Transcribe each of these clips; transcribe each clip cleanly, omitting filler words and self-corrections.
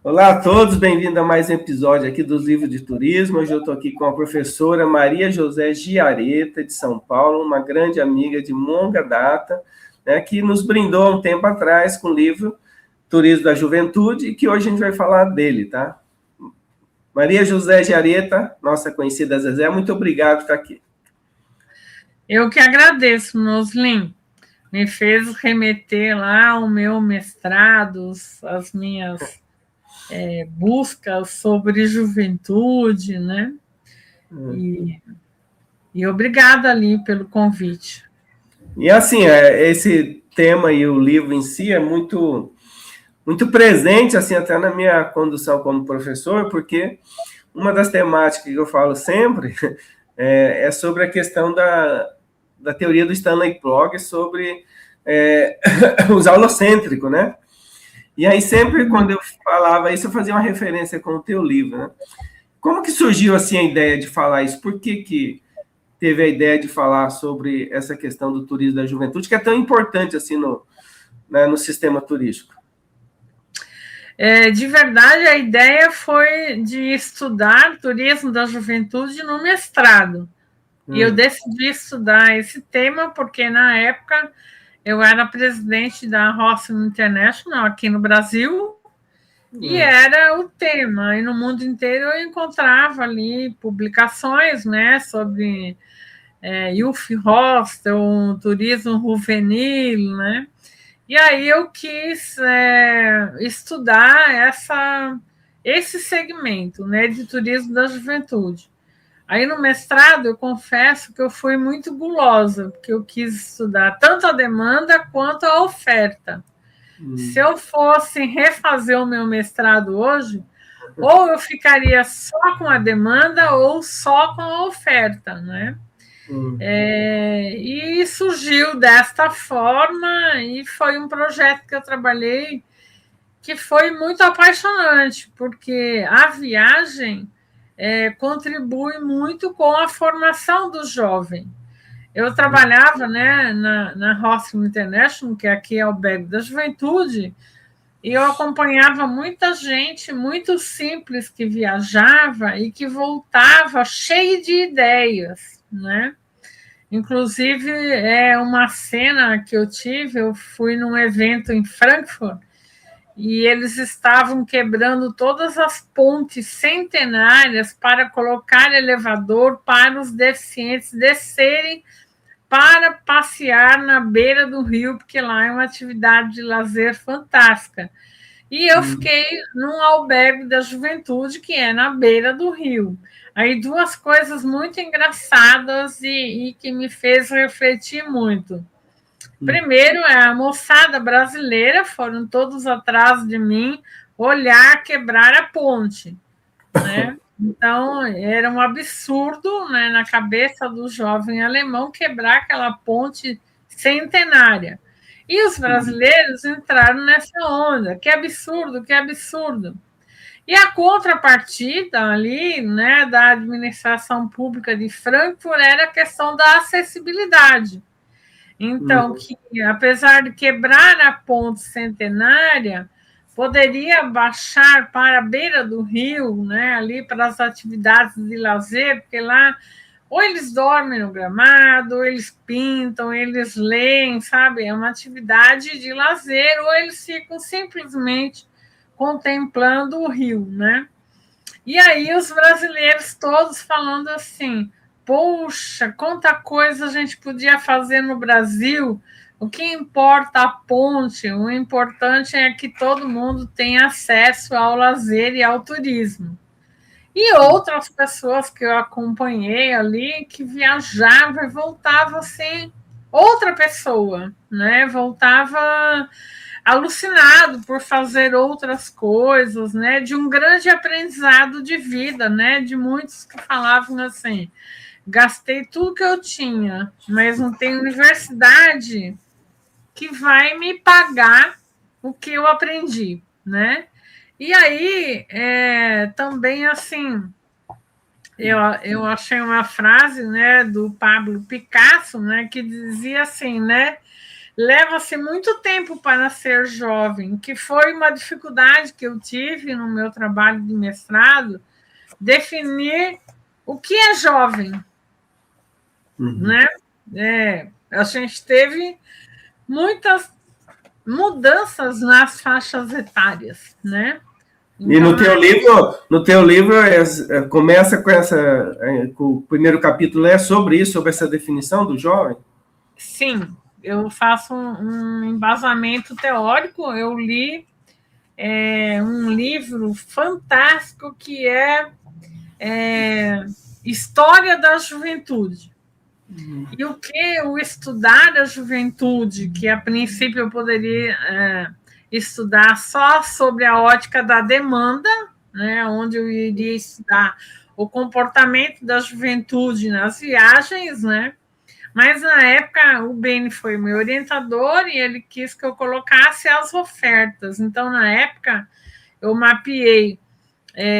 Olá a todos, bem-vindo a mais um episódio aqui dos Livros de Turismo. Hoje eu estou aqui com a professora Maria José Giareta, de São Paulo, uma grande amiga de longa data, né, que nos brindou há um tempo atrás com o livro Turismo da Juventude e que hoje a gente vai falar dele, tá? Maria José Giareta, nossa conhecida Zezé, muito obrigado por estar aqui. Eu que agradeço, Moslin. Me fez remeter lá ao meu mestrado, as minhas buscas sobre juventude, né? E obrigada ali pelo convite. E assim, esse tema e o livro em si é muito presente, assim, até na minha condução como professor, porque uma das temáticas que eu falo sempre é sobre a questão da teoria do Stanley Plog sobre os aulocêntricos, né? E aí sempre quando eu falava isso, eu fazia uma referência com o teu livro, né? Como que surgiu assim a ideia de falar isso? Por que teve a ideia de falar sobre essa questão do turismo da juventude, que é tão importante assim no sistema turístico? De verdade, a ideia foi de estudar turismo da juventude no mestrado. E eu decidi estudar esse tema porque, na época, eu era presidente da Rossum International aqui no Brasil e era o tema. E no mundo inteiro eu encontrava ali publicações, né, sobre youth hostel, turismo juvenil, né? E aí eu quis estudar esse segmento, né, de turismo da juventude. Aí no mestrado eu confesso que eu fui muito gulosa, porque eu quis estudar tanto a demanda quanto a oferta. Se eu fosse refazer o meu mestrado hoje, ou eu ficaria só com a demanda ou só com a oferta, né? E surgiu desta forma e foi um projeto que eu trabalhei que foi muito apaixonante, porque a viagem contribui muito com a formação do jovem. Eu trabalhava, né, na Hostel International, que aqui é o albergue da juventude, e eu acompanhava muita gente muito simples que viajava e que voltava cheio de ideias, né? Inclusive, uma cena que eu tive, eu fui num evento em Frankfurt e eles estavam quebrando todas as pontes centenárias para colocar elevador para os deficientes descerem para passear na beira do rio, porque lá é uma atividade de lazer fantástica. E eu fiquei num albergue da juventude, que é na beira do rio. Aí duas coisas muito engraçadas e que me fez refletir muito. Primeiro, a moçada brasileira, foram todos atrás de mim, olhar quebrar a ponte, né? Então, era um absurdo, né, na cabeça do jovem alemão quebrar aquela ponte centenária. E os brasileiros entraram nessa onda. Que absurdo, que absurdo. E a contrapartida ali, né, da administração pública de Frankfurt era a questão da acessibilidade. Então, que apesar de quebrar a ponte centenária, poderia baixar para a beira do rio, né, ali para as atividades de lazer, porque lá ou eles dormem no gramado, ou eles pintam, eles leem, sabe? É uma atividade de lazer, ou eles ficam simplesmente contemplando o rio, né? E aí os brasileiros todos falando assim: poxa, quanta coisa a gente podia fazer no Brasil. O que importa a ponte, o importante é que todo mundo tenha acesso ao lazer e ao turismo. E outras pessoas que eu acompanhei ali, que viajavam e voltavam assim, outra pessoa, né? Voltava alucinado por fazer outras coisas, né? De um grande aprendizado de vida, né? De muitos que falavam assim: gastei tudo que eu tinha, mas não tem universidade que vai me pagar o que eu aprendi, né? E aí, também assim, eu achei uma frase, né, do Pablo Picasso, né, que dizia assim, né? leva-se muito tempo para ser jovem, que foi uma dificuldade que eu tive no meu trabalho de mestrado, definir o que é jovem, né? A gente teve muitas mudanças nas faixas etárias, né? Então, e no teu livro começa com o primeiro capítulo é sobre isso, sobre essa definição do jovem? Sim, eu faço um embasamento teórico. Eu li um livro fantástico que é História da Juventude. E o que o estudar a juventude, que a princípio eu poderia estudar só sobre a ótica da demanda, né, onde eu iria estudar o comportamento da juventude nas viagens, né? Mas na época o Beni foi meu orientador e ele quis que eu colocasse as ofertas. Então, na época, eu mapeei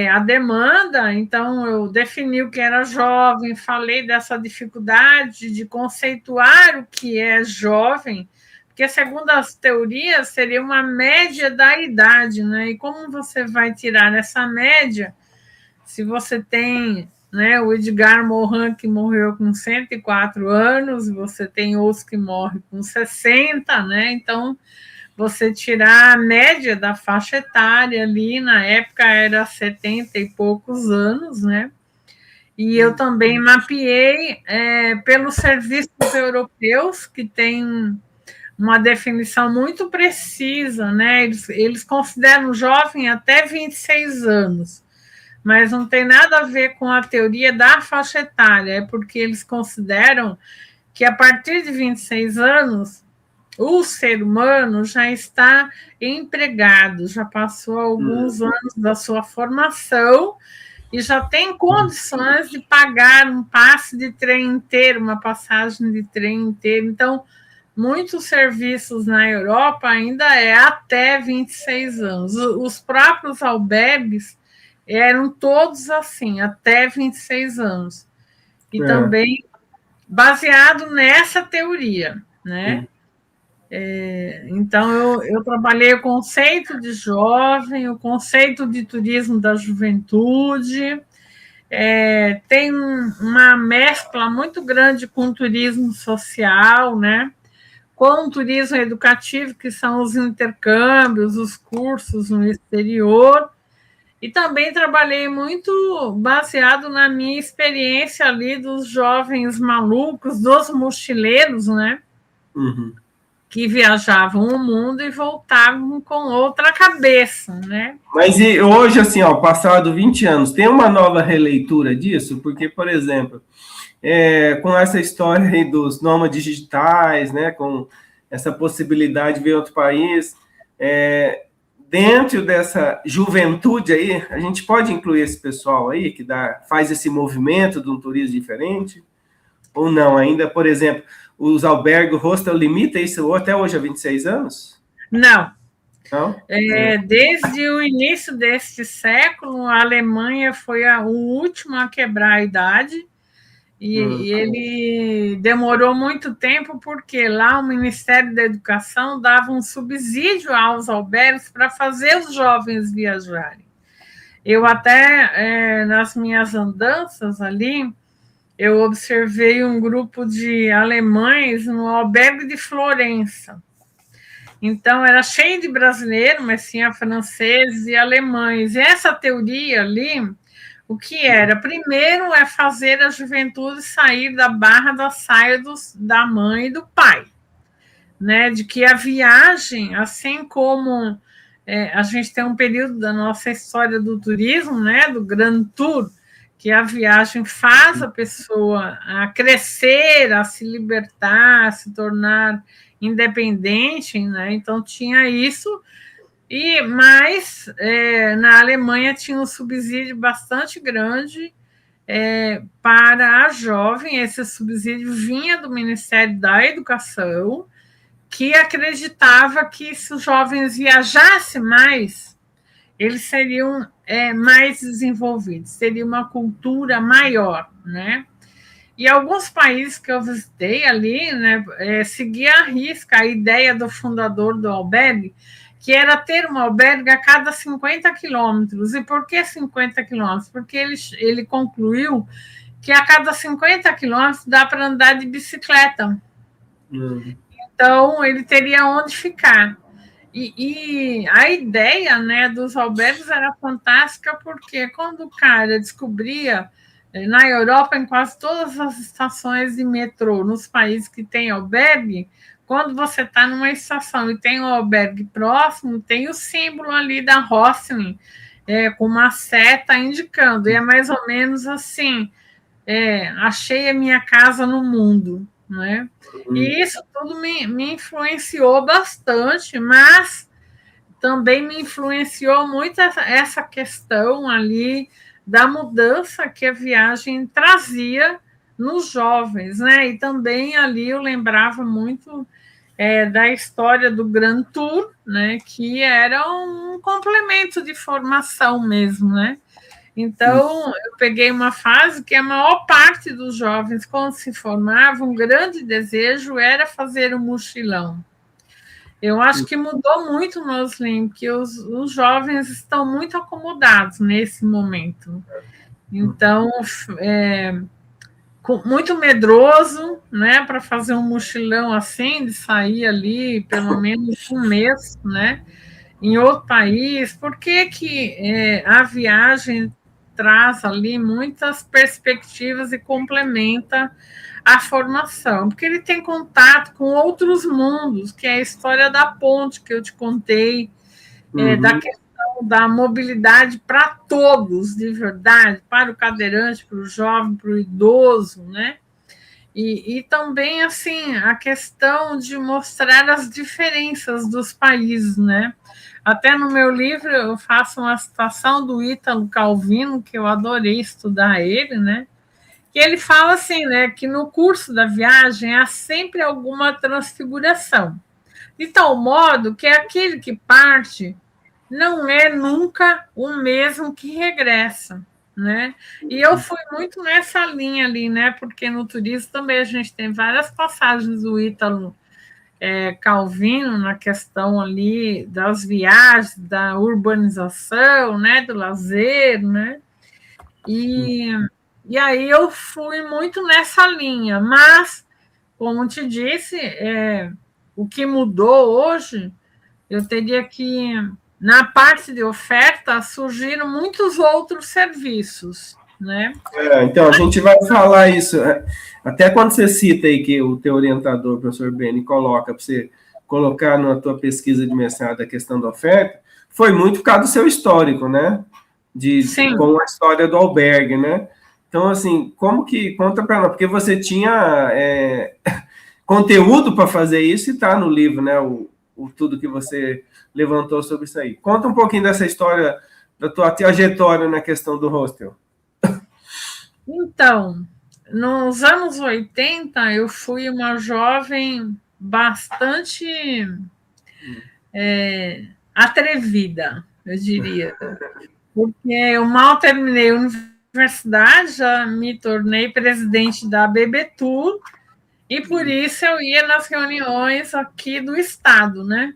a demanda, então eu defini o que era jovem, falei dessa dificuldade de conceituar o que é jovem, porque, segundo as teorias, seria uma média da idade, né? E como você vai tirar essa média se você tem, né, o Edgar Morin, que morreu com 104 anos, você tem outros que morrem com 60, né? Então, você tirar a média da faixa etária ali, na época era 70 e poucos anos, né? E eu também mapeei pelos serviços europeus, que tem uma definição muito precisa, né? Eles consideram jovem até 26 anos, mas não tem nada a ver com a teoria da faixa etária, é porque eles consideram que a partir de 26 anos o ser humano já está empregado, já passou alguns anos da sua formação e já tem condições de pagar um passe de trem inteiro, uma passagem de trem inteiro. Então, muitos serviços na Europa ainda é até 26 anos. Os próprios albergues eram todos assim, até 26 anos. E também baseado nessa teoria, né? Então, eu trabalhei o conceito de jovem, o conceito de turismo da juventude, tem uma mescla muito grande com o turismo social, né? Com o turismo educativo, que são os intercâmbios, os cursos no exterior, e também trabalhei muito baseado na minha experiência ali dos jovens malucos, dos mochileiros, né? Que viajavam o mundo e voltavam com outra cabeça, né? Mas e hoje, assim, passado 20 anos, tem uma nova releitura disso? Porque, por exemplo, com essa história aí dos nômades digitais, né, com essa possibilidade de ver outro país, dentro dessa juventude aí, a gente pode incluir esse pessoal aí que faz esse movimento de um turismo diferente? Ou não? Ainda, por exemplo, os albergues, o hostel limita isso até hoje a 26 anos? Não. Não? Desde o início deste século, a Alemanha foi o último a quebrar a idade, e ele demorou muito tempo, porque lá o Ministério da Educação dava um subsídio aos albergues para fazer os jovens viajarem. Eu até, nas minhas andanças ali, eu observei um grupo de alemães no albergue de Florença. Então, era cheio de brasileiros, mas tinha franceses e alemães. E essa teoria ali, o que era? Primeiro é fazer a juventude sair da barra da saia da mãe e do pai, né? De que a viagem, assim como a gente tem um período da nossa história do turismo, né? Do Grand Tour, que a viagem faz a pessoa a crescer, a se libertar, a se tornar independente, né? Então tinha isso, mas na Alemanha tinha um subsídio bastante grande para a jovem. Esse subsídio vinha do Ministério da Educação, que acreditava que se os jovens viajassem mais, eles seriam mais desenvolvidos, seria uma cultura maior, né? E alguns países que eu visitei ali, né, seguia à risca a ideia do fundador do albergue, que era ter um albergue a cada 50 quilômetros. E por que 50 quilômetros? Porque ele concluiu que a cada 50 quilômetros dá para andar de bicicleta. Então, ele teria onde ficar. E a ideia, né, dos albergues era fantástica, porque quando o cara descobria, na Europa, em quase todas as estações de metrô, nos países que tem albergue, quando você está numa estação e tem um albergue próximo, tem o símbolo ali da hosting, com uma seta indicando, e é mais ou menos assim, achei a minha casa no mundo, né? E isso tudo me influenciou bastante, mas também me influenciou muito essa questão ali da mudança que a viagem trazia nos jovens, né? E também ali eu lembrava muito da história do Grand Tour, né? Que era um complemento de formação mesmo, né? Então, eu peguei uma fase que a maior parte dos jovens, quando se formavam, um grande desejo era fazer um mochilão. Eu acho que mudou muito no Oslim, que os jovens estão muito acomodados nesse momento. Então, muito medroso, né, para fazer um mochilão assim, de sair ali pelo menos um mês, né, em outro país. Por que a viagem traz ali muitas perspectivas e complementa a formação? Porque ele tem contato com outros mundos, que é a história da ponte que eu te contei, da questão da mobilidade para todos, de verdade, para o cadeirante, para o jovem, para o idoso, né? E também, assim, a questão de mostrar as diferenças dos países, né? Até no meu livro eu faço uma citação do Ítalo Calvino, que eu adorei estudar ele, né? Que ele fala assim, né, que no curso da viagem há sempre alguma transfiguração, de tal modo que aquele que parte não é nunca o mesmo que regressa, né? E eu fui muito nessa linha ali, né? Porque no turismo também a gente tem várias passagens do Ítalo Calvino na questão ali das viagens, da urbanização, né? Do lazer, né? E aí eu fui muito nessa linha, mas, como te disse, o que mudou hoje, eu teria que, na parte de oferta, surgiram muitos outros serviços, né? Então, a gente vai falar isso. Até quando você cita aí que o teu orientador, o professor Beni, coloca para você colocar na tua pesquisa de mestrado a questão da oferta, foi muito por causa do seu histórico, né? Com a história do albergue, né? Então, assim, como que... Conta para nós, porque você tinha conteúdo para fazer isso e está no livro, né? Tudo que você levantou sobre isso aí. Conta um pouquinho dessa história, da tua trajetória na questão do hostel. Então, nos anos 80, eu fui uma jovem bastante atrevida, eu diria. Porque eu mal terminei a universidade, já me tornei presidente da BBTur, e por isso eu ia nas reuniões aqui do Estado, né?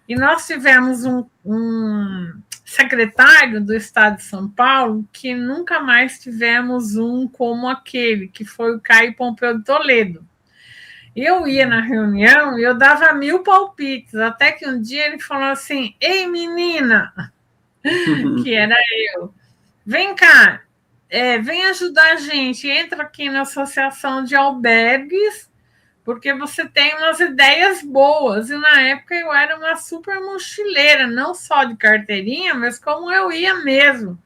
E nós tivemos um secretário do Estado de São Paulo que nunca mais tivemos um como aquele, que foi o Caio Pompeu de Toledo. Eu ia na reunião e eu dava 1000 palpites, até que um dia ele falou assim: ei, menina, que era eu, vem cá, vem ajudar a gente, entra aqui na Associação de Albergues, porque você tem umas ideias boas. E na época eu era uma super mochileira, não só de carteirinha, mas como eu ia mesmo.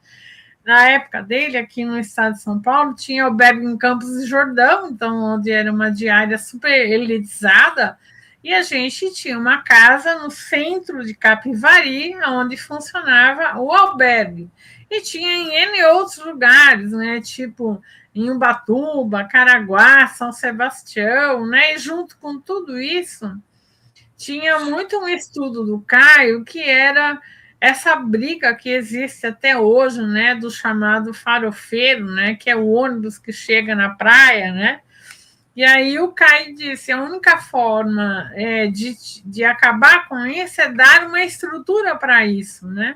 Na época dele, aqui no estado de São Paulo, tinha albergue em Campos do Jordão, então, onde era uma diária super elitizada, e a gente tinha uma casa no centro de Capivari, onde funcionava o albergue. E tinha em N outros lugares, né? Tipo em Ubatuba, Caraguá, São Sebastião, né? E junto com tudo isso, tinha muito um estudo do Caio que era essa briga que existe até hoje, né, do chamado farofeiro, né, que é o ônibus que chega na praia, né? E aí o Caio disse, a única forma de acabar com isso é dar uma estrutura para isso, né?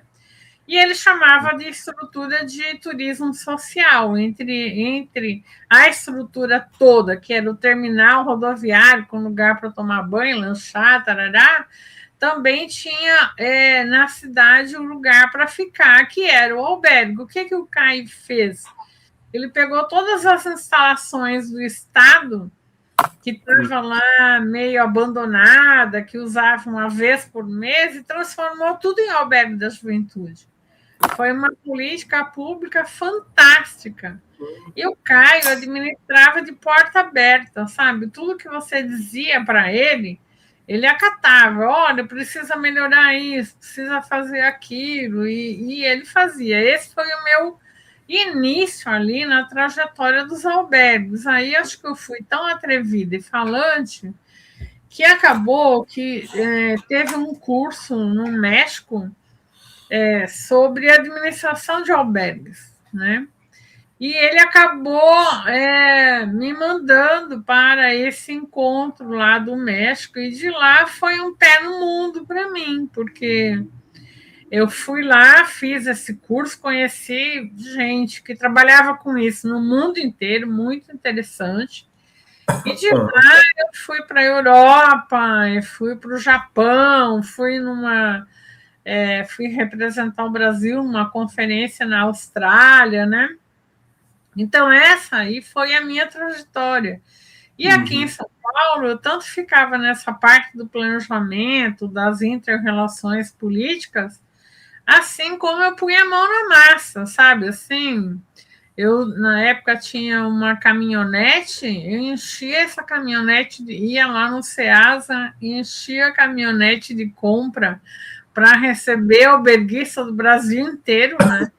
E ele chamava de estrutura de turismo social, entre a estrutura toda, que era o terminal rodoviário, com lugar para tomar banho, lanchar, tarará, também tinha na cidade um lugar para ficar, que era o albergue. O que o Caio fez? Ele pegou todas as instalações do Estado, que estava lá meio abandonada, que usava uma vez por mês, e transformou tudo em albergue da juventude. Foi uma política pública fantástica. E o Caio administrava de porta aberta, sabe? Tudo que você dizia para ele, ele acatava. Olha, precisa melhorar isso, precisa fazer aquilo. E ele fazia. Esse foi o meu início ali na trajetória dos albergues. Aí acho que eu fui tão atrevida e falante que acabou que teve um curso no México sobre administração de albergues, né? E ele acabou me mandando para esse encontro lá do México, e de lá foi um pé no mundo para mim, porque eu fui lá, fiz esse curso, conheci gente que trabalhava com isso no mundo inteiro, muito interessante. E de lá eu fui para a Europa, fui para o Japão, fui representar o Brasil numa conferência na Austrália, né? Então, essa aí foi a minha trajetória. E aqui em São Paulo, eu tanto ficava nessa parte do planejamento, das inter-relações políticas, assim como eu punha a mão na massa, sabe? Assim, eu, na época, tinha uma caminhonete, eu enchia essa caminhonete, ia lá no Ceasa, enchia a caminhonete de compra para receber alberguista do Brasil inteiro, né?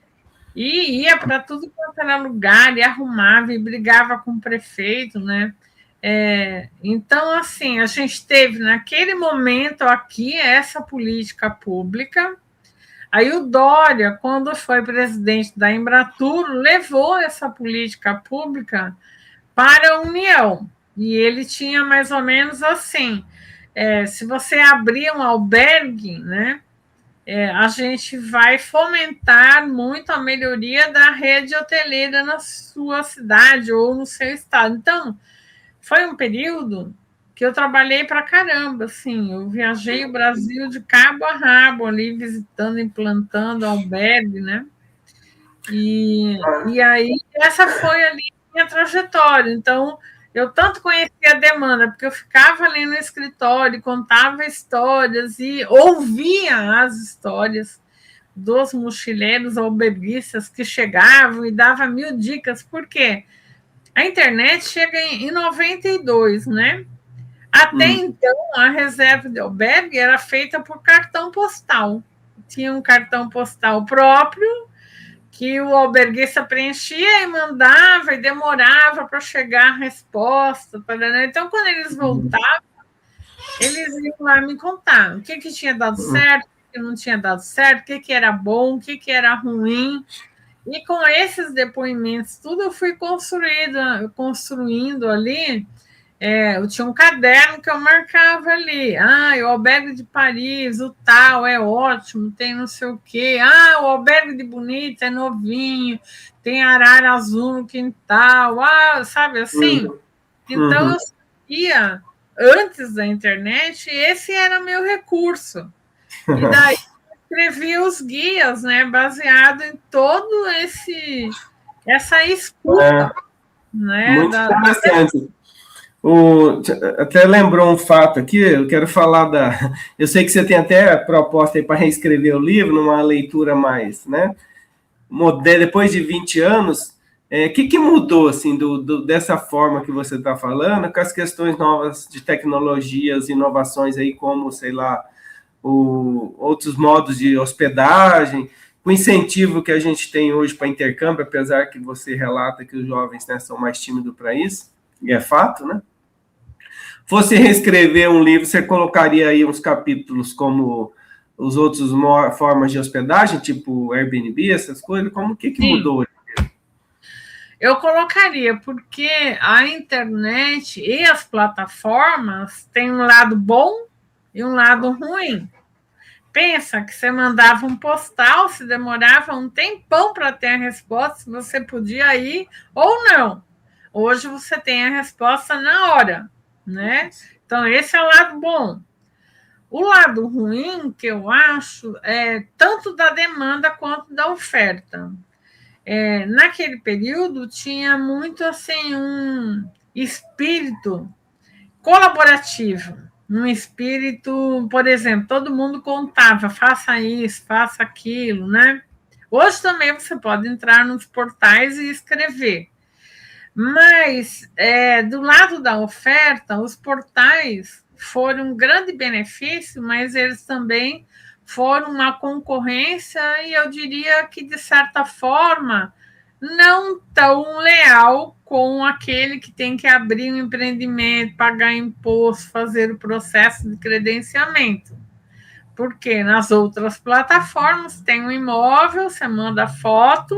E ia para tudo quanto era lugar, e arrumava, e brigava com o prefeito, né? Então, assim, a gente teve naquele momento aqui essa política pública. Aí o Dória, quando foi presidente da Embratur, levou essa política pública para a União. E ele tinha mais ou menos assim: se você abrir um albergue, né? A gente vai fomentar muito a melhoria da rede hoteleira na sua cidade ou no seu estado. Então, foi um período que eu trabalhei para caramba, assim, eu viajei o Brasil de cabo a rabo ali, visitando, implantando albergue, né? E aí, essa foi ali a minha trajetória. Então, eu tanto conhecia a demanda, porque eu ficava ali no escritório, contava histórias e ouvia as histórias dos mochileiros alberguistas que chegavam e dava 1000 dicas, porque a internet chega em 92, né? Até então, a reserva de albergue era feita por cartão postal. Tinha um cartão postal próprio, que o alberguista preenchia e mandava, e demorava para chegar a resposta. Então, quando eles voltavam, eles iam lá me contar o que tinha dado certo, o que não tinha dado certo, o que era bom, o que era ruim. E com esses depoimentos, tudo eu fui construindo ali. Eu tinha um caderno que eu marcava ali. O albergue de Paris, o tal, é ótimo, tem não sei o quê. O albergue de Bonito é novinho, tem arara azul no quintal. Sabe assim? Então, eu sabia, antes da internet, esse era meu recurso. E daí eu escrevi os guias, né, baseado em todo essa escuta. Né, muito interessante. Até lembrou um fato aqui, eu quero falar eu sei que você tem até proposta aí para reescrever o livro, numa leitura mais, né? Depois de 20 anos, que mudou, assim, dessa forma que você está falando, com as questões novas de tecnologias, inovações aí, como, sei lá, outros modos de hospedagem, o incentivo que a gente tem hoje para intercâmbio, apesar que você relata que os jovens, né, são mais tímidos para isso, e é fato, né? Fosse reescrever um livro, você colocaria aí uns capítulos como os outros formas de hospedagem, tipo Airbnb, essas coisas, como que mudou? Eu colocaria, porque a internet e as plataformas têm um lado bom e um lado ruim. Pensa que você mandava um postal, se demorava um tempão para ter a resposta, se você podia ir ou não. Hoje você tem a resposta na hora, né? Então, esse é o lado bom. O lado ruim, que eu acho, é tanto da demanda quanto da oferta. Naquele período, tinha muito assim um espírito colaborativo, um espírito, por exemplo, todo mundo contava, faça isso, faça aquilo, né? Hoje também você pode entrar nos portais e escrever. Mas, do lado da oferta, os portais foram um grande benefício, mas eles também foram uma concorrência, e eu diria que, de certa forma, não tão leal com aquele que tem que abrir um empreendimento, pagar imposto, fazer o processo de credenciamento. Porque nas outras plataformas tem um imóvel, você manda foto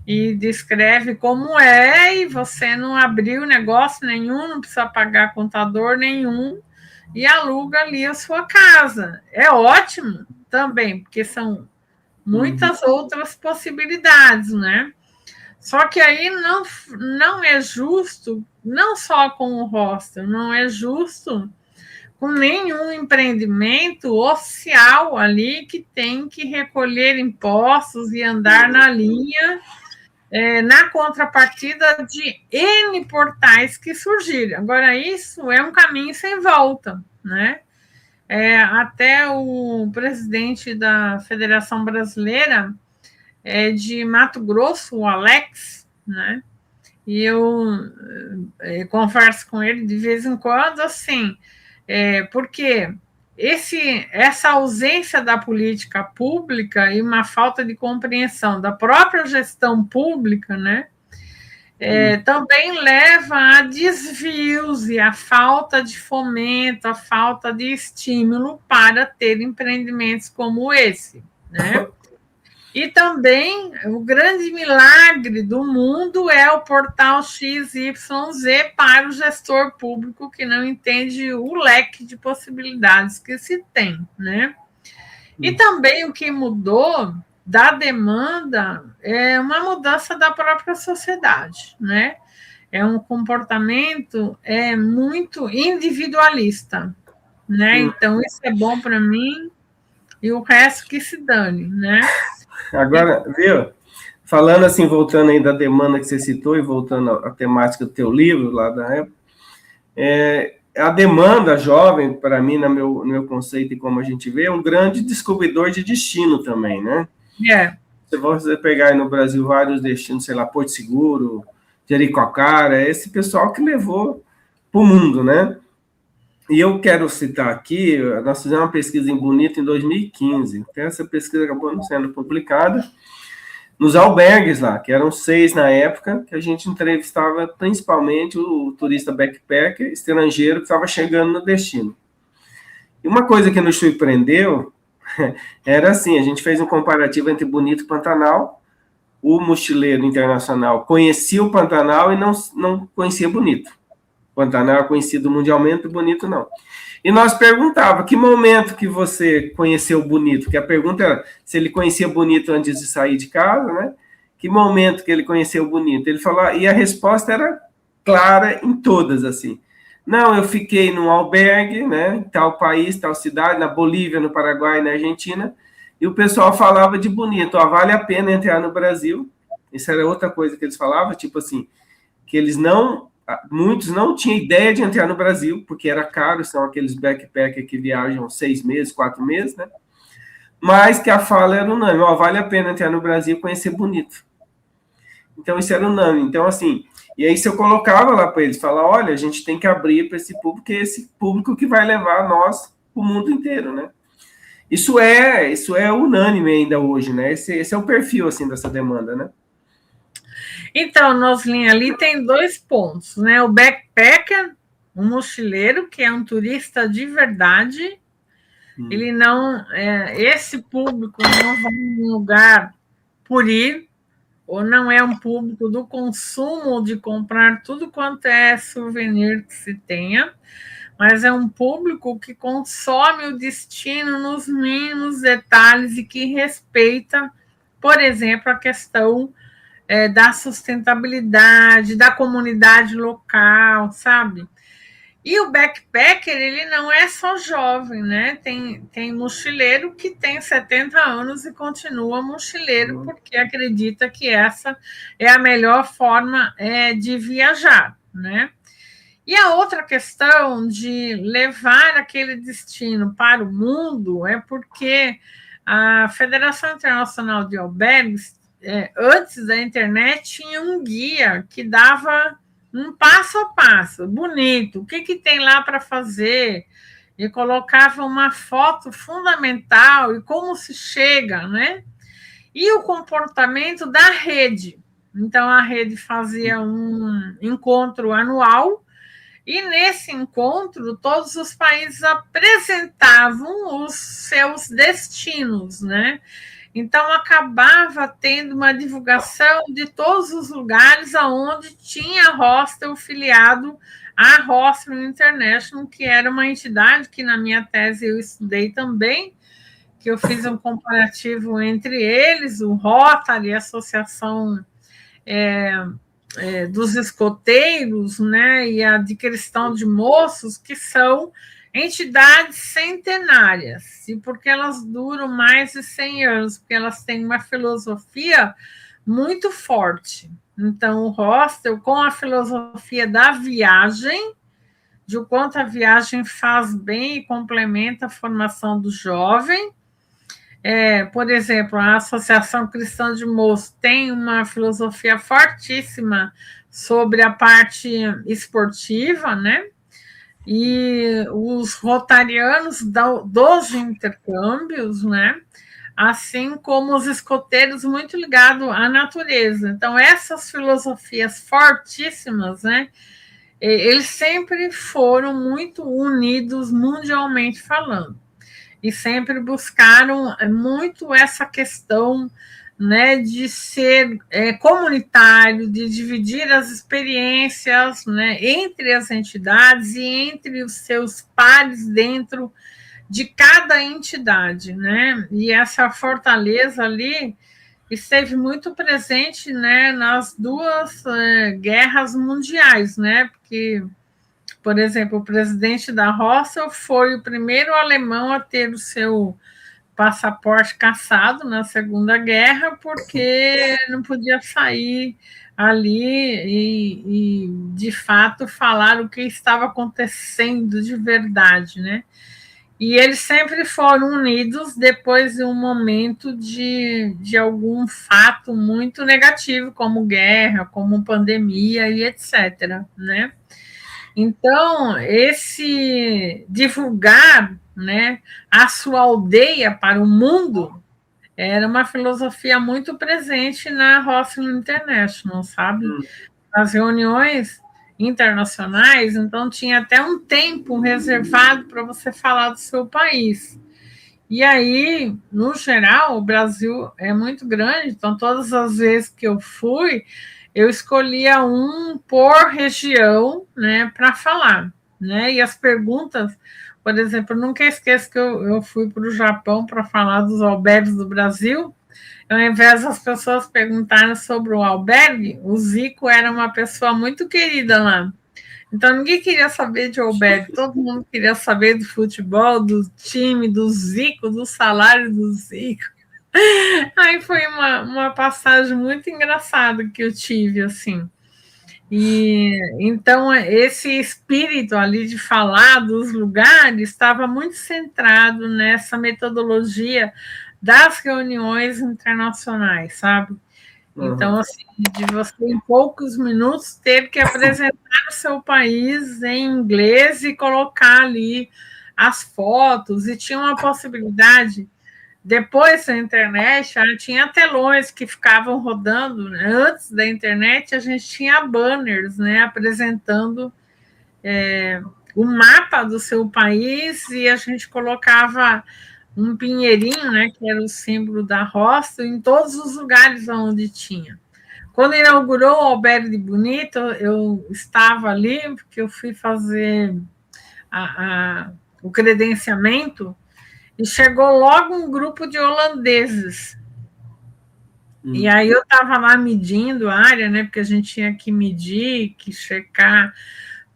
e descreve como é, e você não abriu negócio nenhum, não precisa pagar contador nenhum, e aluga ali a sua casa. É ótimo também, porque são muitas outras possibilidades, né? Só que aí não é justo, não só com o hostel, não é justo com nenhum empreendimento oficial ali que tem que recolher impostos e andar na linha, na contrapartida de N portais que surgiram. Agora, isso é um caminho sem volta, né? Até o presidente da Federação Brasileira de Mato Grosso, o Alex, né? E eu converso com ele de vez em quando, assim, porque essa ausência da política pública e uma falta de compreensão da própria gestão pública, né, também leva a desvios e a falta de fomento, a falta de estímulo para ter empreendimentos como esse, né? E também o grande milagre do mundo é o portal XYZ para o gestor público que não entende o leque de possibilidades que se tem, né? E também o que mudou da demanda é uma mudança da própria sociedade, né? É um comportamento muito individualista, né? Então, isso é bom para mim e o resto que se dane, né? Agora, viu? Falando assim, voltando aí da demanda que você citou e voltando à temática do teu livro lá da época, a demanda jovem, para mim, no meu conceito e como a gente vê, é um grande descobridor de destino também, né? Se você pegar aí no Brasil vários destinos, sei lá, Porto Seguro, Jericoacoara, é esse pessoal que levou para o mundo, né? E eu quero citar aqui, nós fizemos uma pesquisa em Bonito em 2015, até essa pesquisa acabou não sendo publicada, nos albergues lá, que eram 6 na época, que a gente entrevistava principalmente o turista backpacker estrangeiro que estava chegando no destino. E uma coisa que nos surpreendeu era assim, a gente fez um comparativo entre Bonito e Pantanal, o mochileiro internacional conhecia o Pantanal e não conhecia Bonito. Pantanal é conhecido mundialmente, Bonito não. E nós perguntava, que momento que você conheceu Bonito? Porque a pergunta era se ele conhecia Bonito antes de sair de casa, né? Que momento que ele conheceu Bonito? Ele falou, e a resposta era clara em todas, assim. Não, eu fiquei num albergue, né? Em tal país, tal cidade, na Bolívia, no Paraguai, na Argentina, e o pessoal falava de Bonito, vale a pena entrar no Brasil. Isso era outra coisa que eles falavam, tipo assim, que muitos não tinham ideia de entrar no Brasil, porque era caro, são aqueles backpackers que viajam 6 meses, 4 meses, né? Mas que a fala era unânime, vale a pena entrar no Brasil e conhecer Bonito. Então, isso era unânime. Então, assim, e aí se eu colocava lá para eles, falar, olha, a gente tem que abrir para esse público, que é esse público que vai levar nós o mundo inteiro, né? Isso é unânime ainda hoje, né? Esse é o perfil, assim, dessa demanda, né? Então, Noslin, ali tem 2 pontos, né? O backpacker, um mochileiro, que é um turista de verdade, Ele não, esse público não vai em um lugar por ir, ou não é um público do consumo de comprar tudo quanto é souvenir que se tenha, mas é um público que consome o destino nos mínimos detalhes e que respeita, por exemplo, a questão da sustentabilidade, da comunidade local, sabe? E o backpacker, ele não é só jovem, né? Tem mochileiro que tem 70 anos e continua mochileiro porque acredita que essa é a melhor forma de viajar, né? E a outra questão de levar aquele destino para o mundo é porque a Federação Internacional de Albergues, antes da internet, tinha um guia que dava um passo a passo, bonito, o que tem lá para fazer, e colocava uma foto fundamental e como se chega, né? E o comportamento da rede. Então, a rede fazia um encontro anual, e nesse encontro, todos os países apresentavam os seus destinos, né? Então, acabava tendo uma divulgação de todos os lugares onde tinha hostel filiado à Hostel International, que era uma entidade que, na minha tese, eu estudei também, que eu fiz um comparativo entre eles, o Rotary, a Associação dos Escoteiros, né, e a de Cristão de Moços, que são entidades centenárias, e porque elas duram mais de 100 anos, porque elas têm uma filosofia muito forte. Então, o hostel, com a filosofia da viagem, de o quanto a viagem faz bem e complementa a formação do jovem. Por exemplo, a Associação Cristã de Moços tem uma filosofia fortíssima sobre a parte esportiva, né? E os rotarianos dos intercâmbios, né? Assim como os escoteiros muito ligados à natureza. Então, essas filosofias fortíssimas, né? Eles sempre foram muito unidos mundialmente falando. E sempre buscaram muito essa questão, né, de ser comunitário, de dividir as experiências, né, entre as entidades e entre os seus pares dentro de cada entidade, né? E essa fortaleza ali esteve muito presente, né, nas duas guerras mundiais, né? Porque, por exemplo, o presidente da Roça foi o primeiro alemão a ter o seu passaporte cassado na Segunda Guerra, porque não podia sair ali de fato, falar o que estava acontecendo de verdade, né? E eles sempre foram unidos depois de um momento de algum fato muito negativo, como guerra, como pandemia e etc., né? Então, esse divulgar, né, a sua aldeia para o mundo era uma filosofia muito presente na Hostel International, sabe? Nas reuniões internacionais, então tinha até um tempo reservado para você falar do seu país. E aí, no geral, o Brasil é muito grande, então todas as vezes que eu fui, eu escolhia um por região, né, para falar, né? E as perguntas, por exemplo, eu nunca esqueço que eu fui para o Japão para falar dos albergues do Brasil. Ao invés das pessoas perguntarem sobre o albergue, o Zico era uma pessoa muito querida lá. Então, ninguém queria saber de albergue, todo mundo queria saber do futebol, do time, do Zico, do salário do Zico. Aí foi uma passagem muito engraçada que eu tive, assim. E então esse espírito ali de falar dos lugares estava muito centrado nessa metodologia das reuniões internacionais, sabe? Então, assim, de você em poucos minutos ter que apresentar o seu país em inglês e colocar ali as fotos, e tinha uma possibilidade. Depois da internet, tinha telões que ficavam rodando, né? Antes da internet, a gente tinha banners, né, apresentando o mapa do seu país e a gente colocava um pinheirinho, né, que era o símbolo da roça, em todos os lugares onde tinha. Quando inaugurou o Albergue de Bonito, eu estava ali, porque eu fui fazer o credenciamento, e chegou logo um grupo de holandeses. E aí eu estava lá medindo a área, né, porque a gente tinha que medir, que checar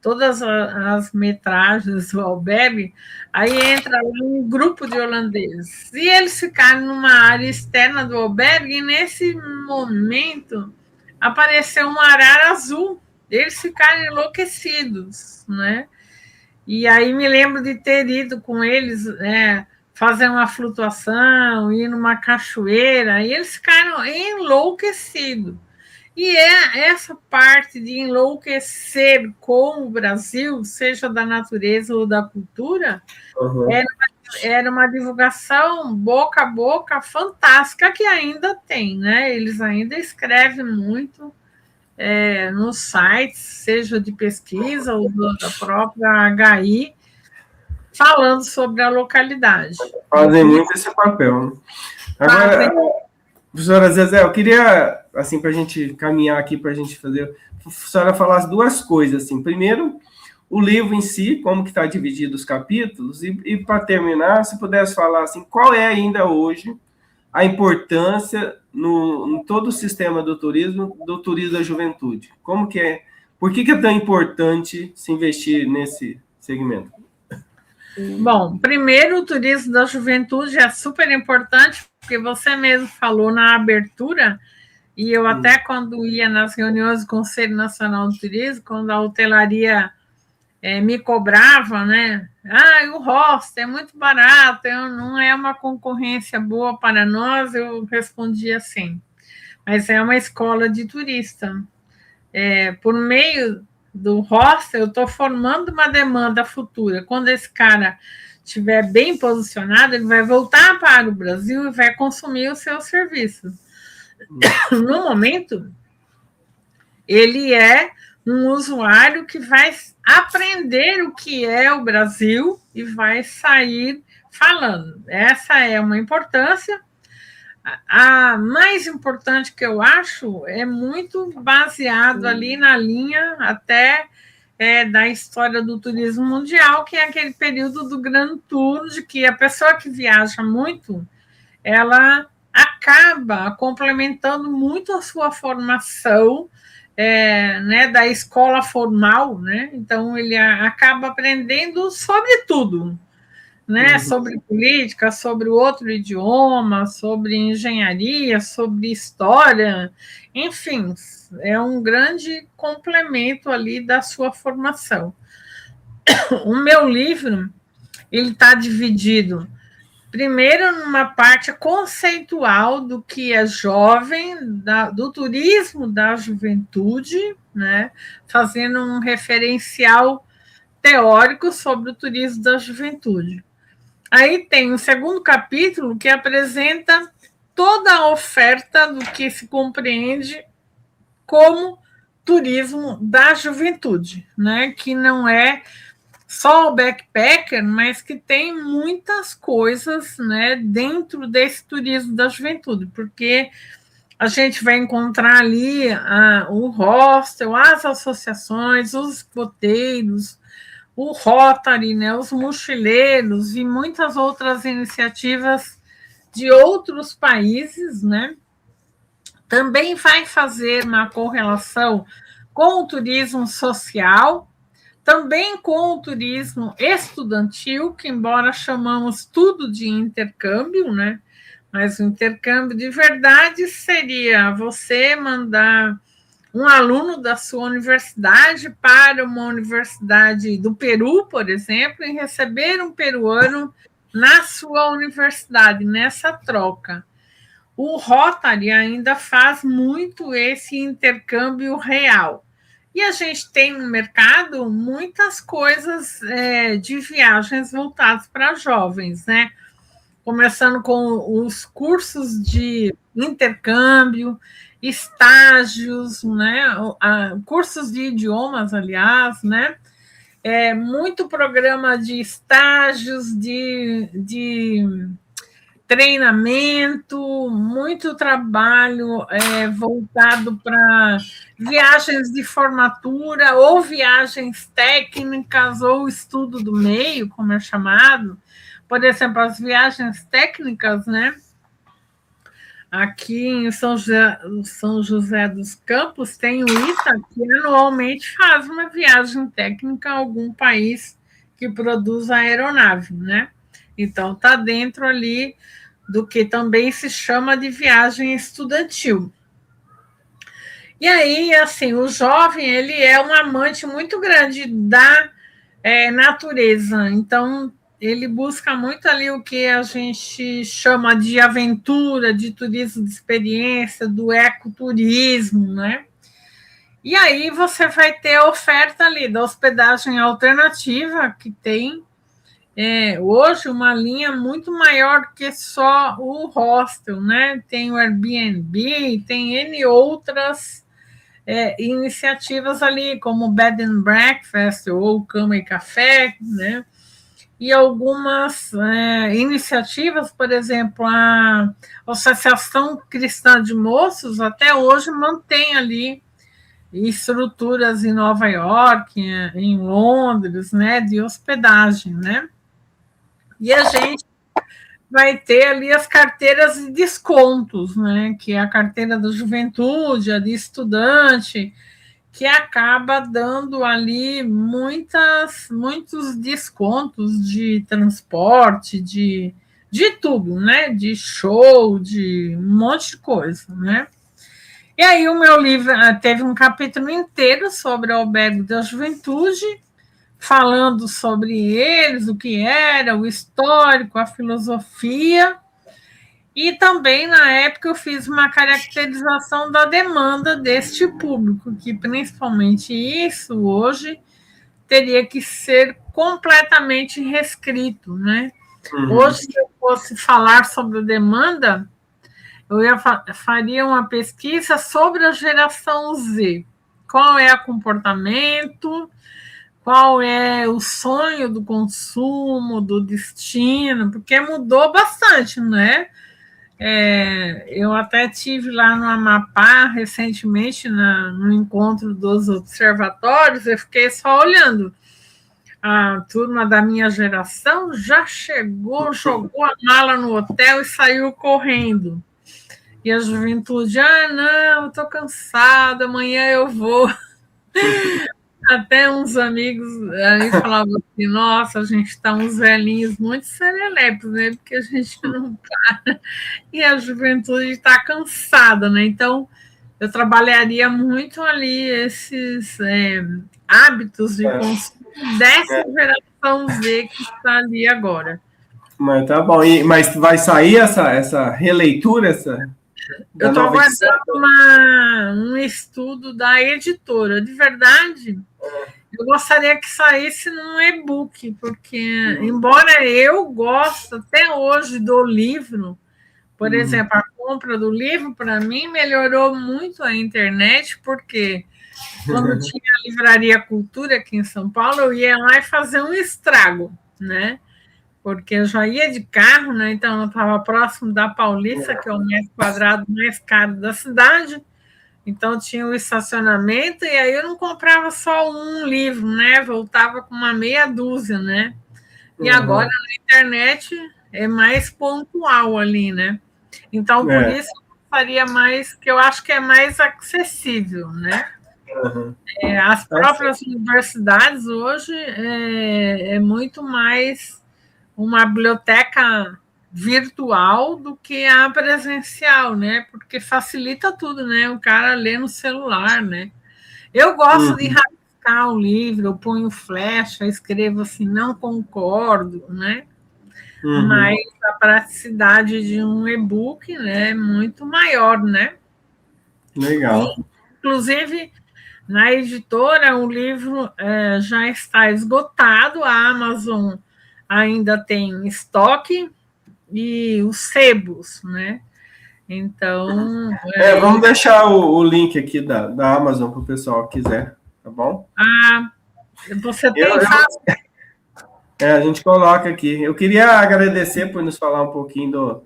todas as metragens do albergue, aí entra um grupo de holandeses. E eles ficaram numa área externa do albergue, e nesse momento apareceu um arara azul. Eles ficaram enlouquecidos, né? E aí me lembro de ter ido com eles, né, fazer uma flutuação, ir numa cachoeira, e eles ficaram enlouquecidos. E é essa parte de enlouquecer com o Brasil, seja da natureza ou da cultura, era uma divulgação boca a boca fantástica que ainda tem, né? Eles ainda escrevem muito nos sites, seja de pesquisa ou da própria HI, falando sobre a localidade. Fazem muito esse papel. Né? Agora, professora Zezé, eu queria, assim, para a gente caminhar aqui, para a gente fazer, a senhora falasse duas coisas, assim. Primeiro, o livro em si, como que está dividido os capítulos, e para terminar, se pudesse falar, assim, qual é ainda hoje a importância em todo o sistema do turismo da juventude. Como que é? Por que é tão importante se investir nesse segmento? Bom, primeiro, o turismo da juventude é super importante, porque você mesmo falou na abertura, e eu até quando ia nas reuniões do Conselho Nacional do Turismo, quando a hotelaria me cobrava, né? O hostel é muito barato, não é uma concorrência boa para nós, eu respondia assim, mas é uma escola de turista. Por meio do hostel, eu estou formando uma demanda futura. Quando esse cara estiver bem posicionado, ele vai voltar para o Brasil e vai consumir o seu serviço. No momento, ele é um usuário que vai aprender o que é o Brasil e vai sair falando. Essa é uma importância. A mais importante que eu acho é muito baseado ali na linha até da história do turismo mundial, que é aquele período do Grand Tour, de que a pessoa que viaja muito, ela acaba complementando muito a sua formação né, da escola formal, né? Então ele acaba aprendendo sobre tudo, né? Sobre política, sobre outro idioma, sobre engenharia, sobre história, enfim, é um grande complemento ali da sua formação. O meu livro, ele está dividido primeiro numa parte conceitual do que é jovem, do turismo da juventude, né? Fazendo um referencial teórico sobre o turismo da juventude. Aí tem o segundo capítulo que apresenta toda a oferta do que se compreende como turismo da juventude, né? Que não é só o backpacker, mas que tem muitas coisas, né, dentro desse turismo da juventude, porque a gente vai encontrar ali o hostel, as associações, os escoteiros, o Rotary, né, os mochileiros e muitas outras iniciativas de outros países, né? Também vai fazer uma correlação com o turismo social, também com o turismo estudantil, que embora chamamos tudo de intercâmbio, né? Mas o intercâmbio de verdade seria você mandar um aluno da sua universidade para uma universidade do Peru, por exemplo, e receber um peruano na sua universidade, nessa troca. O Rotary ainda faz muito esse intercâmbio real. E a gente tem no mercado muitas coisas de viagens voltadas para jovens, né? Começando com os cursos de intercâmbio, estágios, né? Cursos de idiomas, aliás, né? muito programa de estágios, de treinamento, muito trabalho voltado para viagens de formatura, ou viagens técnicas, ou estudo do meio, como é chamado. Por exemplo, as viagens técnicas, né? Aqui em São José dos Campos tem o ITA, que anualmente faz uma viagem técnica a algum país que produz a aeronave, né? Então, está dentro ali do que também se chama de viagem estudantil. E aí, assim, o jovem, ele é um amante muito grande da natureza, então ele busca muito ali o que a gente chama de aventura, de turismo de experiência, do ecoturismo, né? E aí você vai ter a oferta ali da hospedagem alternativa, que tem hoje uma linha muito maior que só o hostel, né? Tem o Airbnb, tem N outras iniciativas ali, como Bed and Breakfast ou Cama e Café, né? E algumas iniciativas, por exemplo, a Associação Cristã de Moços, até hoje mantém ali estruturas em Nova York, em Londres, né, de hospedagem, né? E a gente vai ter ali as carteiras de descontos, né, que é a carteira da juventude, a de estudante, que acaba dando ali muitos descontos de transporte, de tudo, né? De show, de um monte de coisa, né? E aí o meu livro teve um capítulo inteiro sobre o albergue da juventude, falando sobre eles, o que era, o histórico, a filosofia. E também, na época, eu fiz uma caracterização da demanda deste público, que principalmente isso hoje teria que ser completamente reescrito, né? Hoje, se eu fosse falar sobre a demanda, eu faria uma pesquisa sobre a geração Z. Qual é o comportamento, qual é o sonho do consumo, do destino, porque mudou bastante, né? Eu até tive lá no Amapá recentemente no encontro dos observatórios, eu fiquei só olhando. A turma da minha geração já chegou, jogou a mala no hotel e saiu correndo. E a juventude, não, estou cansada, amanhã eu vou. Até uns amigos aí falavam assim, nossa, a gente está uns velhinhos muito serelepos, né? Porque a gente não para. E a juventude está cansada, né? Então, eu trabalharia muito ali esses hábitos de consumo dessa geração Z que está ali agora. Mas tá bom. Mas vai sair essa releitura, eu estou aguardando um estudo da editora. De verdade, eu gostaria que saísse num e-book, porque, embora eu goste até hoje do livro, por exemplo, a compra do livro, para mim, melhorou muito a internet, porque quando tinha a Livraria Cultura aqui em São Paulo, eu ia lá e fazia um estrago, né? Porque eu já ia de carro, né? Então eu estava próximo da Paulista, que é o metro quadrado mais caro da cidade, então tinha o estacionamento, e aí eu não comprava só um livro, né? Voltava com uma meia dúzia, né? E agora na internet é mais pontual ali, né? Então, por isso eu faria mais, que eu acho que é mais acessível, né? As próprias universidades hoje é muito mais uma biblioteca virtual do que a presencial, né? Porque facilita tudo, né? O cara lê no celular, né? Eu gosto de rabiscar o livro, eu ponho flecha, escrevo assim, não concordo, né? Mas a praticidade de um e-book, né, é muito maior, né? Legal. Inclusive, na editora, o livro já está esgotado, a Amazon ainda tem estoque, e os sebos, né? Então. Vamos deixar o link aqui da Amazon para o pessoal que quiser, tá bom? Você tem a gente coloca aqui. Eu queria agradecer por nos falar um pouquinho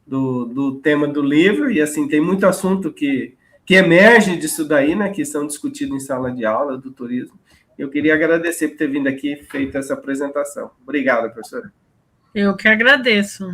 do tema do livro, e assim, tem muito assunto que emerge disso daí, né, que são discutidos em sala de aula do turismo. Eu queria agradecer por ter vindo aqui e feito essa apresentação. Obrigado, professora. Eu que agradeço.